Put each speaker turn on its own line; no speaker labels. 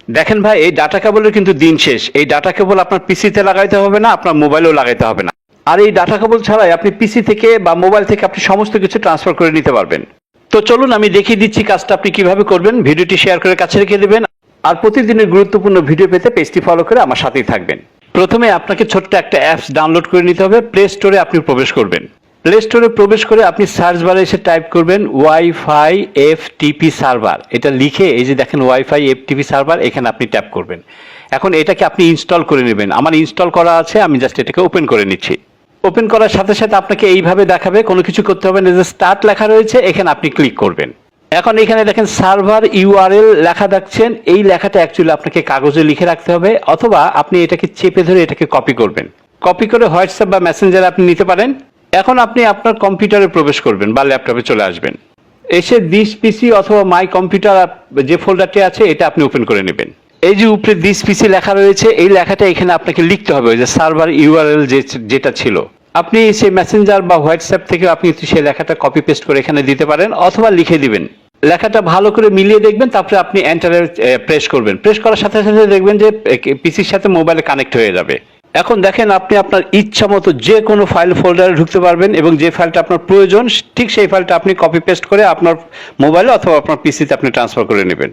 দেখেন ভাই, এই ডাটা কেবলের কিন্তু দিন শেষ। এই ডাটা কেবল আপনার পিসিতে লাগাইতে হবে না, আপনার মোবাইলেও লাগাইতে হবে না। আর এই ডাটা কেবল ছাড়াই আপনি পিসি থেকে বা মোবাইল থেকে আপনি সমস্ত কিছু ট্রান্সফার করে নিতে পারবেন। তো চলুন আমি দেখিয়ে দিচ্ছি কাজটা আপনি কিভাবে করবেন। ভিডিওটি শেয়ার করে কাছে রেখে দেবেন। আর প্রতিদিনের গুরুত্বপূর্ণ ভিডিও পেতে পেজটি ফলো করে আমার সাথেই থাকবেন। প্রথমে আপনাকে ছোট্ট একটা অ্যাপস ডাউনলোড করে নিতে হবে। প্লে স্টোরে আপনি প্রবেশ করবেন। প্লে স্টোরে প্রবেশ করে আপনি সার্চ বারে এসে টাইপ করবেন ওয়াইফাই এফটিপি সার্ভার। এটা লিখে এই যে দেখেন ওয়াইফাই এফটিপি সার্ভার, এখানে আপনি ট্যাপ করবেন। এখন এটাকে আপনি ইনস্টল করে নেবেন। আমার ইনস্টল করা আছে, আমি জাস্ট এটাকে ওপেন করে নিচ্ছি। ওপেন করার সাথে সাথে আপনাকে এইভাবে দেখাবে, কোনো কিছু করতে হবে না। যে স্টার্ট লেখা রয়েছে এখানে আপনি ক্লিক করবেন। এখন এখানে দেখেন সার্ভার ইউআরএল লেখা দেখছেন, এই লেখাটা অ্যাকচুয়ালি আপনাকে কাগজে লিখে রাখতে হবে, অথবা আপনি এটাকে চেপে ধরে এটাকে কপি করবেন। কপি করে হোয়াটসঅ্যাপ বা মেসেঞ্জারে আপনি নিতে পারেন। এখন আপনি আপনার কম্পিউটারে প্রবেশ করবেন বা ল্যাপটপে চলে আসবেন। এসে দিস পিসি অথবা মাই কম্পিউটার যে ফোল্ডারটি আছে এটা আপনি ওপেন করে নেবেন। এই যে উপরে দিস পিসি লেখা রয়েছে, এই লেখাটা এখানে আপনাকে লিখতে হবে, ওই যে সার্ভার ইউআরএল যেটা ছিল। আপনি সেই মেসেঞ্জার বা হোয়াটসঅ্যাপ থেকে আপনি সেই লেখাটা কপি পেস্ট করে এখানে দিতে পারেন, অথবা লিখে দিবেন। লেখাটা ভালো করে মিলিয়ে দেখবেন, তারপরে আপনি এন্টারে প্রেস করবেন। প্রেস করার সাথে সাথে দেখবেন যে পিসির সাথে মোবাইলে কানেক্ট হয়ে যাবে। এখন দেখেন আপনি আপনার ইচ্ছা মতো যে কোনো ফাইল ফোল্ডারে ঢুকতে পারবেন, এবং যে ফাইলটা আপনার প্রয়োজন ঠিক সেই ফাইলটা আপনি কপি পেস্ট করে আপনার মোবাইলে অথবা আপনার পিসিতে আপনি ট্রান্সফার করে নেবেন।